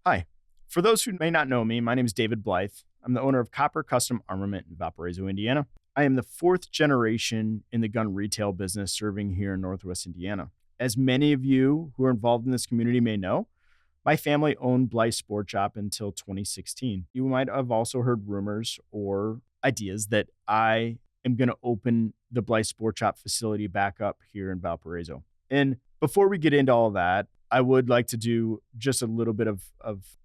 Hi. For those who may not know me, my name is David Blythe. I'm the owner of Copper Custom Armament in Valparaiso, Indiana. I am the fourth generation in the gun retail business serving here in Northwest Indiana. As many of you who are involved in this community may know, my family owned Blythe Sport Shop until 2016. You might have also heard rumors or ideas that I am going to open the Blythe Sport Shop facility back up here in Valparaiso. And before we get into all that, I would like to do just a little bit of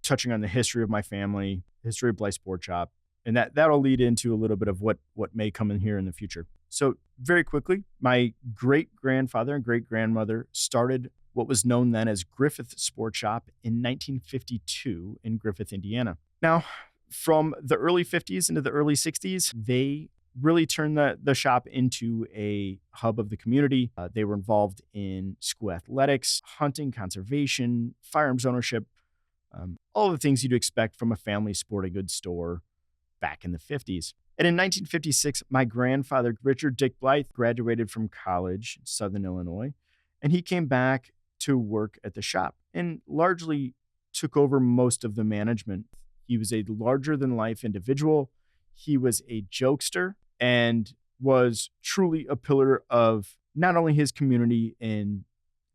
touching on the history of my family, history of Blythe Sport Shop, and that'll lead into a little bit of what may come in here in the future. So very quickly, my great grandfather and great grandmother started what was known then as Griffith Sport Shop in 1952 in Griffith, Indiana. Now, from the early 50s into the early 60s, they really turned the shop into a hub of the community. They were involved in school athletics, hunting, conservation, firearms ownership, all the things you'd expect from a family sporting goods store back in the 50s. And in 1956, my grandfather, Richard Dick Blythe, graduated from college in Southern Illinois, and he came back to work at the shop and largely took over most of the management. He was a larger-than-life individual. He was a jokester and was truly a pillar of not only his community in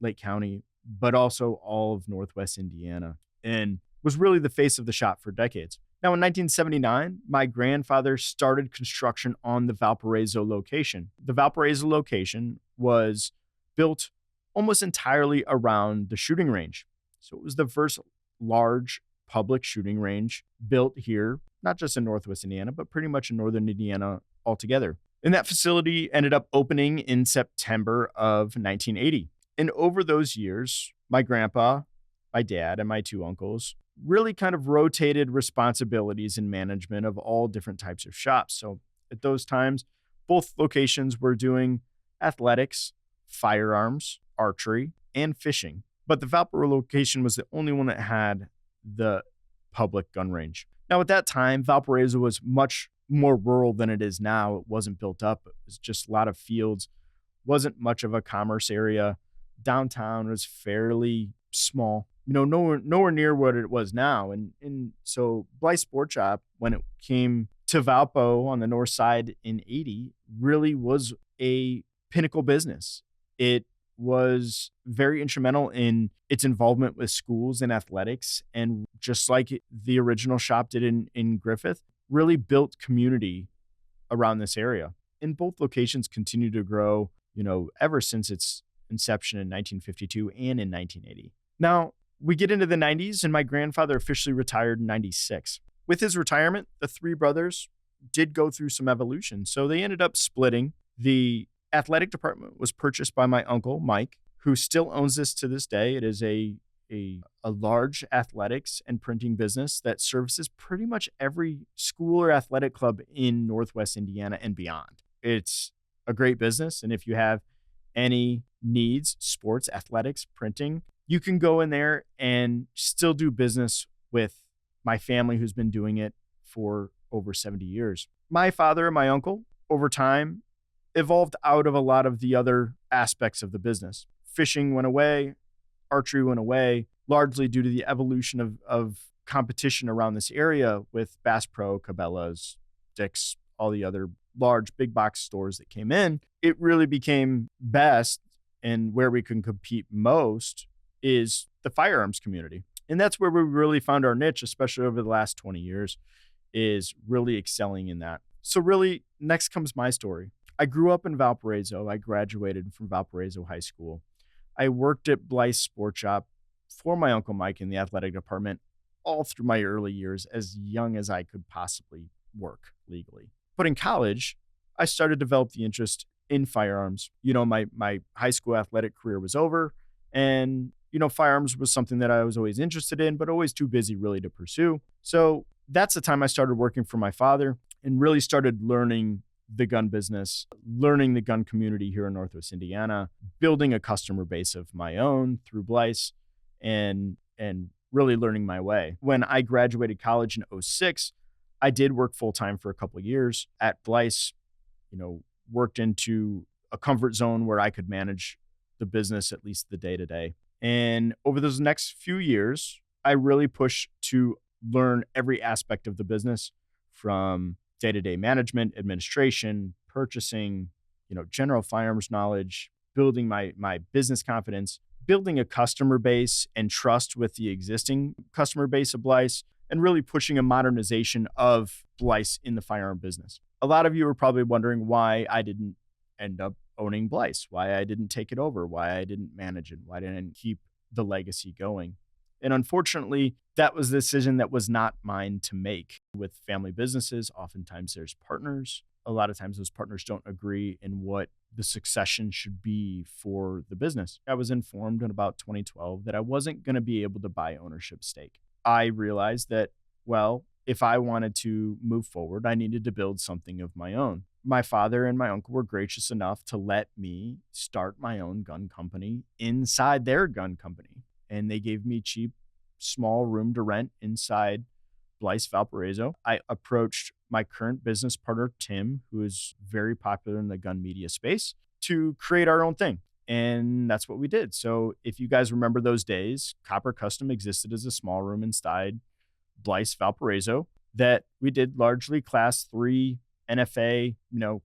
Lake County, but also all of Northwest Indiana, and was really the face of the shop for decades. Now, in 1979, my grandfather started construction on the Valparaiso location. The Valparaiso location was built almost entirely around the shooting range. So it was the first large public shooting range built here, not just in Northwest Indiana, but pretty much in Northern Indiana altogether. And that facility ended up opening in September of 1980. And over those years, my grandpa, my dad, and my two uncles really kind of rotated responsibilities and management of all different types of shops. So at those times, both locations were doing athletics, firearms, archery, and fishing. But the Valpo location was the only one that had the public gun range. Now, at that time, Valparaiso was much more rural than it is now. It wasn't built up. It was just a lot of fields, wasn't much of a commerce area. Downtown was fairly small, nowhere near what it was now. And so Blythe Sport Shop, when it came to Valpo on the north side in 80, really was a pinnacle business. It was very instrumental in its involvement with schools and athletics. And just like the original shop did in Griffith, really built community around this area. And both locations continue to grow, ever since its inception in 1952 and in 1980. Now, we get into the 90s, and my grandfather officially retired in 96. With his retirement, the three brothers did go through some evolution. So they ended up splitting. The athletic department was purchased by my uncle, Mike, who still owns this to this day. It is a large athletics and printing business that services pretty much every school or athletic club in Northwest Indiana and beyond. It's a great business. And if you have any needs, sports, athletics, printing, you can go in there and still do business with my family who's been doing it for over 70 years. My father and my uncle, over time, evolved out of a lot of the other aspects of the business. Fishing went away, archery went away, largely due to the evolution of competition around this area with Bass Pro, Cabela's, Dick's, all the other large big box stores that came in. It really became best, and where we can compete most is the firearms community. And that's where we really found our niche, especially over the last 20 years, is really excelling in that. So really, next comes my story. I grew up in Valparaiso. I graduated from Valparaiso High School. I worked at Blythe Sport Shop for my Uncle Mike in the athletic department all through my early years, as young as I could possibly work legally. But in college, I started to develop the interest in firearms. My high school athletic career was over, and firearms was something that I was always interested in, but always too busy really to pursue. So that's the time I started working for my father and really started learning the gun business, learning the gun community here in Northwest Indiana, building a customer base of my own through Blythe, and really learning my way. When I graduated college in '06, I did work full-time for a couple of years at Blythe, worked into a comfort zone where I could manage the business, at least the day-to-day. And over those next few years, I really push to learn every aspect of the business, from day-to-day management, administration, purchasing, general firearms knowledge, building my business confidence, building a customer base and trust with the existing customer base of Blyce, and really pushing a modernization of Blyce in the firearm business. A lot of you are probably wondering why I didn't end up owning Blyce, why I didn't take it over, why I didn't manage it, why I didn't keep the legacy going. And unfortunately, that was a decision that was not mine to make. With family businesses, oftentimes there's partners. A lot of times those partners don't agree in what the succession should be for the business. I was informed in about 2012 that I wasn't going to be able to buy ownership stake. I realized that, well, if I wanted to move forward, I needed to build something of my own. My father and my uncle were gracious enough to let me start my own gun company inside their gun company. And they gave me cheap, small room to rent inside Blyce, Valparaiso. I approached my current business partner, Tim, who is very popular in the gun media space, to create our own thing. And that's what we did. So if you guys remember those days, Copper Custom existed as a small room inside Blyce, Valparaiso, that we did largely class 3 NFA,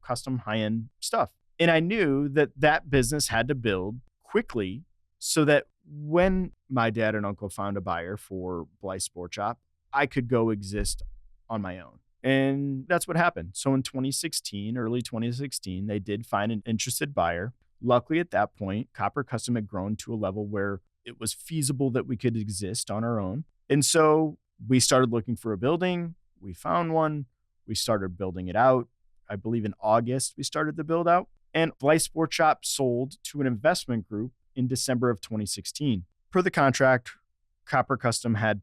custom high-end stuff. And I knew that that business had to build quickly so that when my dad and uncle found a buyer for Blyce Sport Shop, I could go exist on my own. And that's what happened. So in early 2016, they did find an interested buyer. Luckily, at that point, Copper Custom had grown to a level where it was feasible that we could exist on our own. And so we started looking for a building. We found one. We started building it out. I believe in August, we started the build out. And Blyce Sport Shop sold to an investment group in December of 2016. Per the contract, Copper Custom had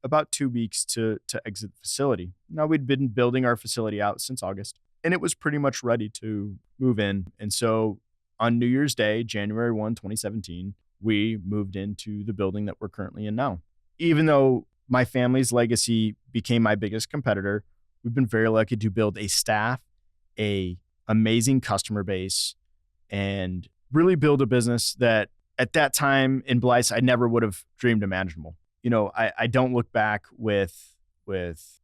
about 2 weeks to exit the facility. Now, we'd been building our facility out since August, and it was pretty much ready to move in. And so on New Year's Day, January 1, 2017, we moved into the building that we're currently in now. Even though my family's legacy became my biggest competitor, we've been very lucky to build a staff, a amazing customer base, and really build a business that at that time in Blyce, I never would have dreamed imaginable. I don't look back with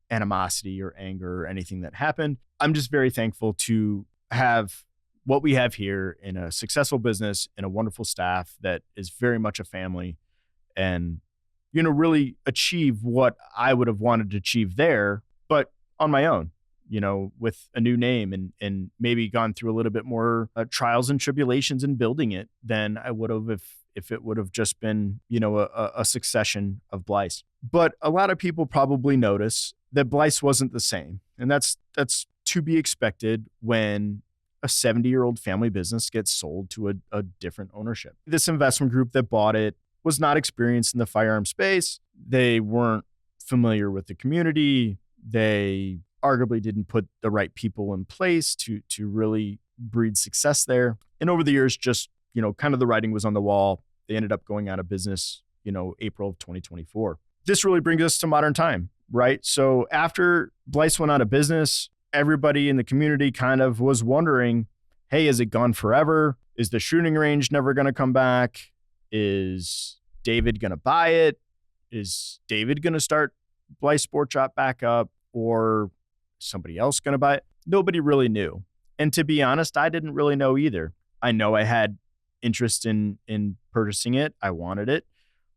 animosity or anger or anything that happened. I'm just very thankful to have what we have here in a successful business and a wonderful staff that is very much a family, and, really achieve what I would have wanted to achieve there, but on my own, with a new name and maybe gone through a little bit more trials and tribulations in building it than I would have if it would have just been, a succession of Blyce. But a lot of people probably notice that Blyce wasn't the same. And that's to be expected when a 70-year-old family business gets sold to a different ownership. This investment group that bought it was not experienced in the firearm space. They weren't familiar with the community. They arguably didn't put the right people in place to really breed success there. And over the years, just, kind of the writing was on the wall. They ended up going out of business, April of 2024. This really brings us to modern time, right? So after Blyce went out of business, everybody in the community kind of was wondering, hey, is it gone forever? Is the shooting range never going to come back? Is David going to buy it? Is David going to start Blyce Sport Shop back up? Or somebody else going to buy it? Nobody really knew. And to be honest, I didn't really know either. I know I had interest in purchasing it. I wanted it,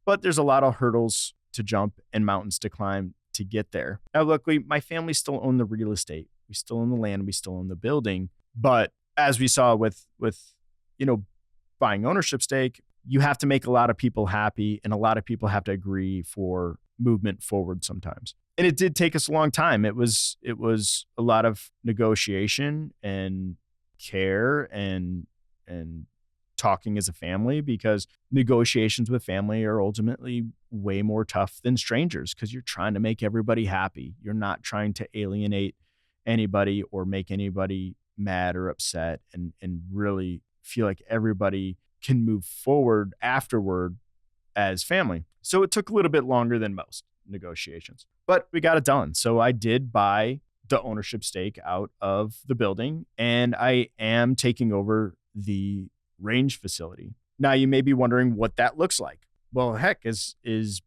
but there's a lot of hurdles to jump and mountains to climb to get there. Now, luckily, my family still owned the real estate. We still own the land. We still own the building. But as we saw with buying ownership stake, you have to make a lot of people happy, and a lot of people have to agree for movement forward sometimes. And it did take us a long time. It was a lot of negotiation and care and talking as a family, because negotiations with family are ultimately way more tough than strangers, because you're trying to make everybody happy. You're not trying to alienate anybody or make anybody mad or upset, and really feel like everybody can move forward afterward as family. So it took a little bit longer than most negotiations, but we got it done. So I did buy the ownership stake out of the building, and I am taking over the range facility. Now, you may be wondering what that looks like. well, heck, is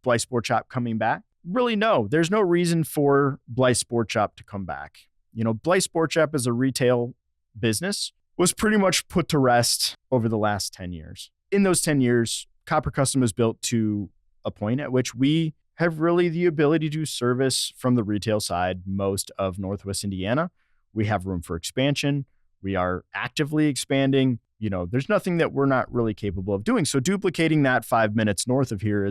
Blythe Sport Shop coming back? Really, no. There's no reason for Blythe Sport Shop to come back. Blythe Sport Shop as a retail business was pretty much put to rest over the last 10 years. In those 10 years, Copper Custom has built to a point at which we have really the ability to service from the retail side most of Northwest Indiana. We have room for expansion. We are actively expanding. There's nothing that we're not really capable of doing. So duplicating that 5 minutes north of here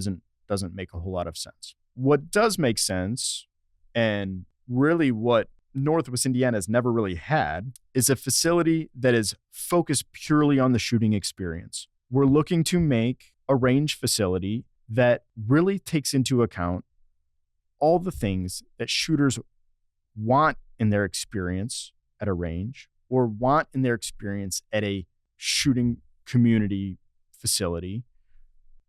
doesn't make a whole lot of sense. What does make sense, and really what Northwest Indiana has never really had, is a facility that is focused purely on the shooting experience. We're looking to make a range facility that really takes into account all the things that shooters want in their experience at a range or want in their experience at a shooting community facility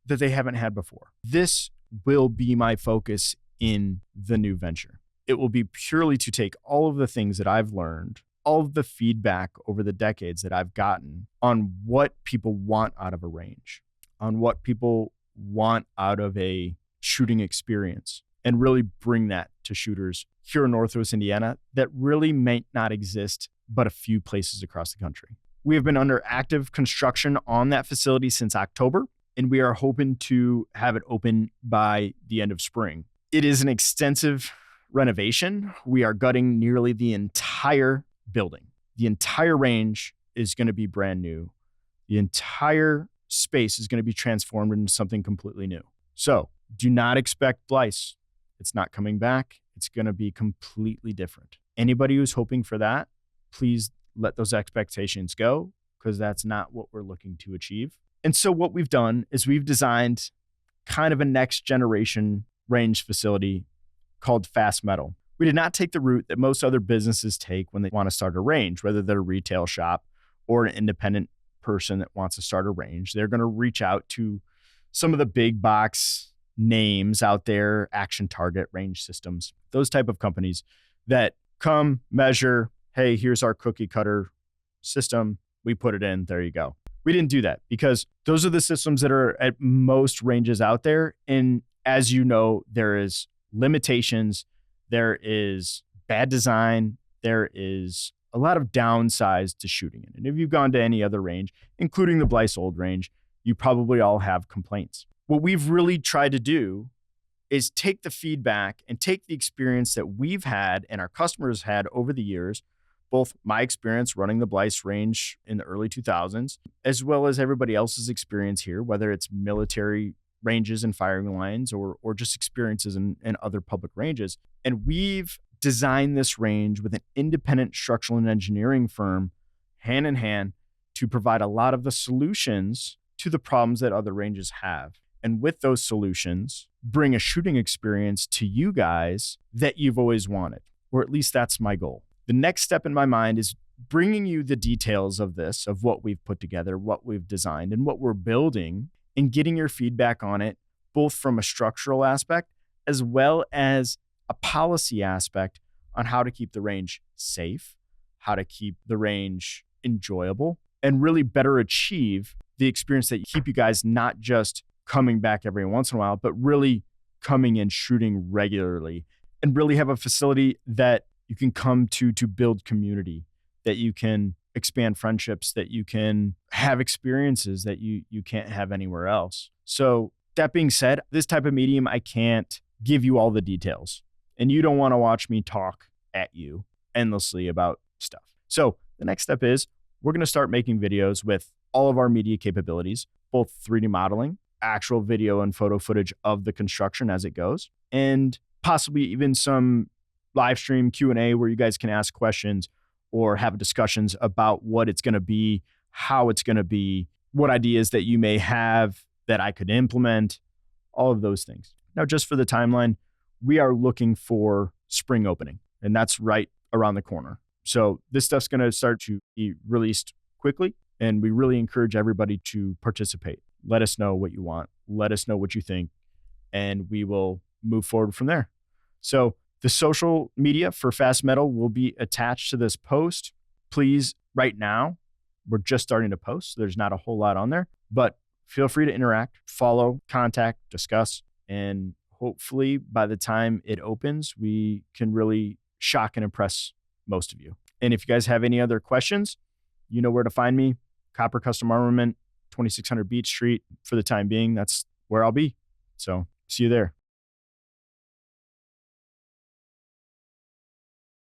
that they haven't had before. This will be my focus in the new venture. It will be purely to take all of the things that I've learned, all of the feedback over the decades that I've gotten on what people want out of a range, on what people want out of a shooting experience, and really bring that to shooters here in Northwest Indiana that really may not exist but a few places across the country. We have been under active construction on that facility since October, and we are hoping to have it open by the end of spring. It is an extensive renovation. We are gutting nearly the entire building. The entire range is going to be brand new. The entire space is going to be transformed into something completely new. So do not expect Blythe. It's not coming back. It's going to be completely different. Anybody who's hoping for that, please let those expectations go, because that's not what we're looking to achieve. And so what we've done is we've designed kind of a next generation range facility called Fast Metal. We did not take the route that most other businesses take when they want to start a range, whether they're a retail shop or an independent person that wants to start a range. They're going to reach out to some of the big box names out there, Action Target, Range Systems, those type of companies that come, measure, hey, here's our cookie cutter system. We put it in, there you go. We didn't do that because those are the systems that are at most ranges out there. And as you know, there is limitations, there is bad design, there is a lot of downsides to shooting it. And if you've gone to any other range, including the Blythe Old Range, you probably all have complaints. What we've really tried to do is take the feedback and take the experience that we've had and our customers had over the years, both my experience running the Blythe range in the early 2000s, as well as everybody else's experience here, whether it's military ranges and firing lines or just experiences in other public ranges. And we've designed this range with an independent structural and engineering firm hand in hand to provide a lot of the solutions to the problems that other ranges have. And with those solutions, bring a shooting experience to you guys that you've always wanted, or at least that's my goal. The next step in my mind is bringing you the details of this, of what we've put together, what we've designed, and what we're building, and getting your feedback on it, both from a structural aspect as well as a policy aspect on how to keep the range safe, how to keep the range enjoyable, and really better achieve the experience that keep you guys not just coming back every once in a while, but really coming and shooting regularly, and really have a facility that you can come to build community, that you can expand friendships, that you can have experiences that you can't have anywhere else. So that being said, this type of medium, I can't give you all the details, and you don't want to watch me talk at you endlessly about stuff. So the next step is we're going to start making videos with all of our media capabilities, both 3D modeling, actual video and photo footage of the construction as it goes, and possibly even some live stream Q&A where you guys can ask questions or have discussions about what it's going to be, how it's going to be, what ideas that you may have that I could implement, all of those things. Now, just for the timeline, we are looking for spring opening, and that's right around the corner. So this stuff's going to start to be released quickly, and we really encourage everybody to participate. Let us know what you want. Let us know what you think, and we will move forward from there. So the social media for Fast Metal will be attached to this post. Please, right now, we're just starting to post, so there's not a whole lot on there, but feel free to interact, follow, contact, discuss, and hopefully by the time it opens, we can really shock and impress most of you. And if you guys have any other questions, you know where to find me. Copper Custom Armament, 2600 Beach Street. For the time being, that's where I'll be. So see you there.